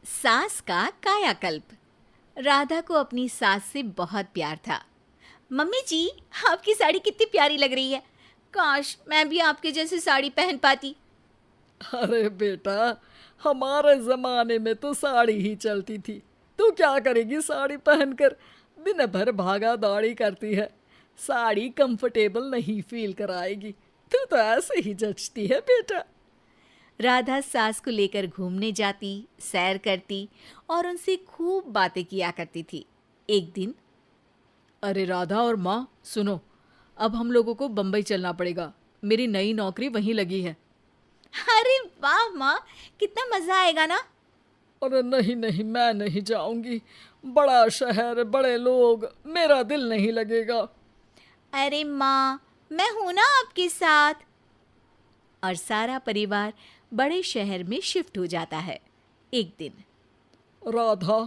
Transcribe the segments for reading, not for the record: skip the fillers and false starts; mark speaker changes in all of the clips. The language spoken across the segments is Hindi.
Speaker 1: सास का कायाकल्प। राधा को अपनी सास से बहुत प्यार था। मम्मी जी, आपकी साड़ी कितनी प्यारी लग रही है। काश मैं भी आपके जैसी साड़ी पहन पाती।
Speaker 2: अरे बेटा, हमारे जमाने में तो साड़ी ही चलती थी। तू क्या करेगी साड़ी पहनकर? दिन भर भागा दौड़ी करती है। साड़ी कंफर्टेबल नहीं फील कराएगी। तू तो ऐसे ही जचती है बेटा।
Speaker 1: राधा सास को लेकर घूमने जाती, सैर करती और उनसे खूब बातें किया करती थी। एक दिन,
Speaker 2: अरे राधा और माँ सुनो, अब हम लोगों को बम्बई चलना पड़ेगा। मेरी नई नौकरी वहीं लगी है।
Speaker 1: अरे वाह माँ, कितना मजा आएगा ना।
Speaker 2: अरे नहीं नहीं, मैं नहीं जाऊंगी। बड़ा शहर, बड़े लोग, मेरा दिल नहीं लगेगा।
Speaker 1: अरे माँ, मैं हूं ना आपके साथ। और सारा परिवार बड़े शहर में शिफ्ट हो जाता है। एक दिन,
Speaker 2: राधा,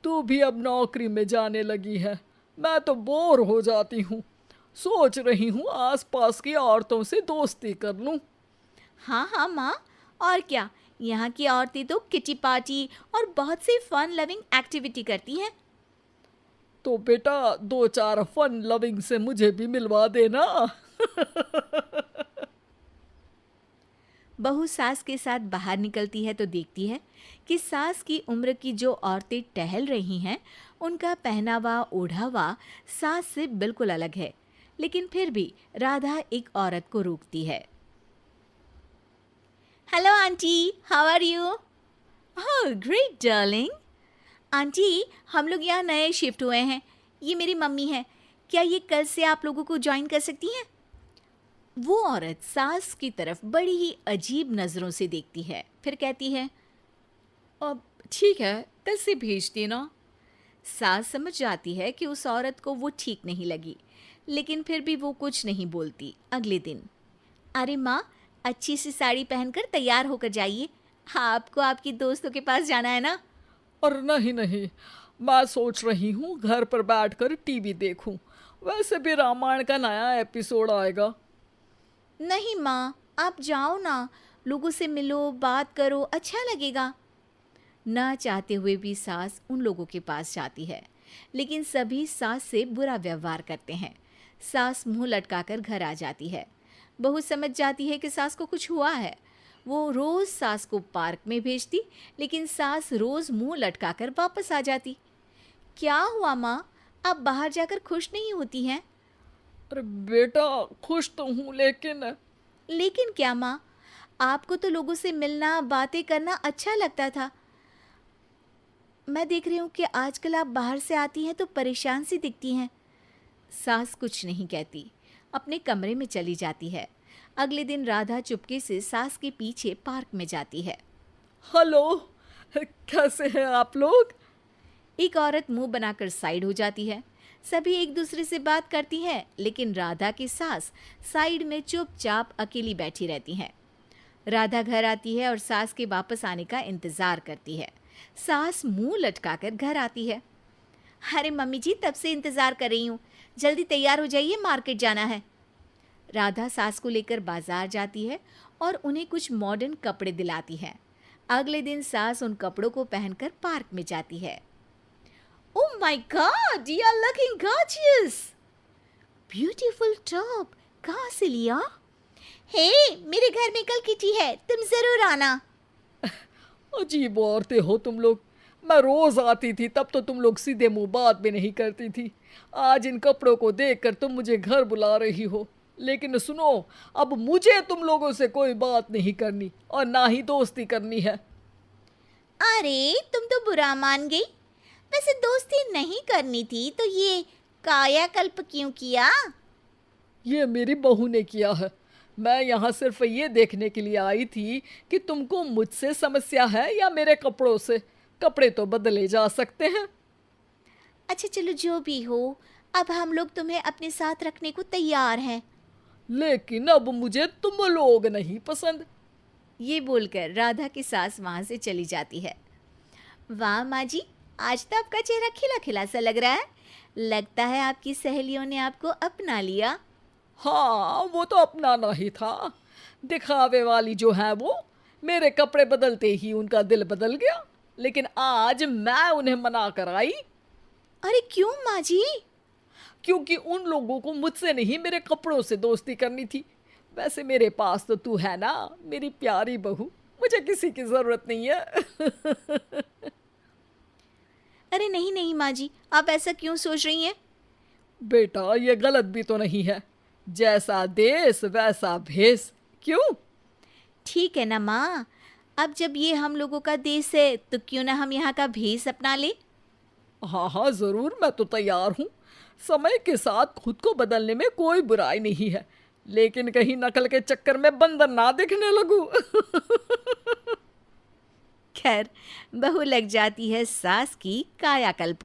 Speaker 2: तू भी अब नौकरी में जाने लगी है। मैं तो बोर हो जाती हूँ। सोच रही हूँ आसपास की औरतों से दोस्ती कर लूँ।
Speaker 1: हाँ हाँ माँ, और क्या। यहाँ की औरतें तो किटी पार्टी और बहुत सी फन लविंग एक्टिविटी करती हैं।
Speaker 2: तो बेटा, दो चार फन लविंग से मुझे भी मिलवा देना।
Speaker 1: बहू सास के साथ बाहर निकलती है तो देखती है कि सास की उम्र की जो औरतें टहल रही हैं, उनका पहनावा ओढ़ावा सास से बिल्कुल अलग है। लेकिन फिर भी राधा एक औरत को रोकती है। Hello aunty, how are you? Oh great darling. Aunty, हम लोग यहाँ नए शिफ्ट हुए हैं। ये मेरी मम्मी है। क्या ये कल से आप लोगों को ज्वाइन कर सकती हैं? वो औरत सास की तरफ बड़ी ही अजीब नज़रों से देखती है, फिर कहती है,
Speaker 2: अब ठीक है, कल से भेज देना।
Speaker 1: सास समझ जाती है कि उस औरत को वो ठीक नहीं लगी, लेकिन फिर भी वो कुछ नहीं बोलती। अगले दिन, अरे माँ, अच्छी सी साड़ी पहनकर तैयार होकर जाइए। आपको आपकी दोस्तों के पास जाना है ना।
Speaker 2: और नहीं नहीं, मैं सोच रही हूँ घर पर बैठकर टीवी देखूं। वैसे भी रामायण का नया एपिसोड आएगा।
Speaker 1: नहीं माँ, आप जाओ ना, लोगों से मिलो, बात करो, अच्छा लगेगा। ना चाहते हुए भी सास उन लोगों के पास जाती है, लेकिन सभी सास से बुरा व्यवहार करते हैं। सास मुंह लटकाकर घर आ जाती है। बहू समझ जाती है कि सास को कुछ हुआ है। वो रोज सास को पार्क में भेजती, लेकिन सास रोज मुंह लटकाकर वापस आ जाती। क्या हुआ माँ, आप बाहर जाकर खुश नहीं होती हैं?
Speaker 2: अरे बेटा, खुश तो हूँ लेकिन
Speaker 1: लेकिन क्या माँ, आपको तो लोगों से मिलना, बातें करना अच्छा लगता था। मैं देख रही हूँ कि आजकल आप बाहर से आती हैं तो परेशान सी दिखती हैं। सास कुछ नहीं कहती, अपने कमरे में चली जाती है। अगले दिन राधा चुपके से सास के पीछे पार्क में जाती है।
Speaker 2: हेलो, कैसे हैं आप लोग?
Speaker 1: एक औरत मुंह बनाकर साइड हो जाती है। सभी एक दूसरे से बात करती हैं, लेकिन राधा की सास साइड में चुपचाप अकेली बैठी रहती हैं। राधा घर आती है और सास के वापस आने का इंतजार करती है। सास मुंह लटकाकर घर आती है। अरे मम्मी जी, तब से इंतजार कर रही हूँ, जल्दी तैयार हो जाइए, मार्केट जाना है। राधा सास को लेकर बाजार जाती है और उन्हें कुछ मॉडर्न कपड़े दिलाती है। अगले दिन सास उन कपड़ों को पहनकर पार्क में जाती है। Oh my god, you are looking gorgeous. Beautiful top, कहाँ से लिया? हे, मेरे घर में कल किटी है, तुम जरूर आना।
Speaker 2: अजीब औरतें हो तुम लोग। मैं रोज आती थी तब तो तुम लोग सीधे मुंह बात भी नहीं करती थी। आज इन कपड़ों को देखकर तुम मुझे घर बुला रही हो। लेकिन सुनो, अब मुझे तुम लोगों से कोई बात नहीं करनी और ना ही दोस्ती करनी है।
Speaker 1: अरे तुम तो बुरा मान गई। वैसे दोस्ती नहीं करनी थी तो ये कायाकल्प क्यों किया?
Speaker 2: ये मेरी बहू ने किया है। मैं यहाँ सिर्फ ये देखने के लिए आई थी कि तुमको मुझसे समस्या है या मेरे कपड़ों से। कपड़े तो बदले जा सकते हैं।
Speaker 1: अच्छा चलो, जो भी हो, अब हम लोग तुम्हें अपने साथ रखने को तैयार हैं।
Speaker 2: लेकिन अब मुझे तुम लोग नहीं पसंद।
Speaker 1: ये बोलकर राधा की सास वहां से चली जाती है। वाह माँ जी, आज तो आपका चेहरा खिला खिला सा लग रहा है। लगता है आपकी सहेलियों ने आपको अपना लिया।
Speaker 2: हाँ, वो तो अपनाना ही था। दिखावे वाली जो है वो, मेरे कपड़े बदलते ही उनका दिल बदल गया। लेकिन आज मैं उन्हें मना कर आई,
Speaker 1: अरे क्यों माँ जी?
Speaker 2: क्योंकि उन लोगों को मुझसे नहीं मेरे कपड़ों से दोस्ती करनी थी। वैसे मेरे पास तो तू है ना, मेरी प्यारी बहू, मुझे किसी की जरूरत नहीं है।
Speaker 1: अरे नहीं नहीं माँ जी, आप ऐसा क्यों सोच रही हैं?
Speaker 2: बेटा ये गलत भी तो नहीं है, जैसा देश वैसा भेष, क्यों?
Speaker 1: ठीक है ना माँ, अब जब ये हम लोगों का देश है तो क्यों ना हम यहाँ का भेष अपना ले।
Speaker 2: हाँ हाँ जरूर, मैं तो तैयार हूँ। समय के साथ खुद को बदलने में कोई बुराई नहीं है, लेकिन कहीं नकल के चक्कर में बंदर ना दिखने लगूं।
Speaker 1: खैर, बहू लग जाती है सास की कायाकल्प।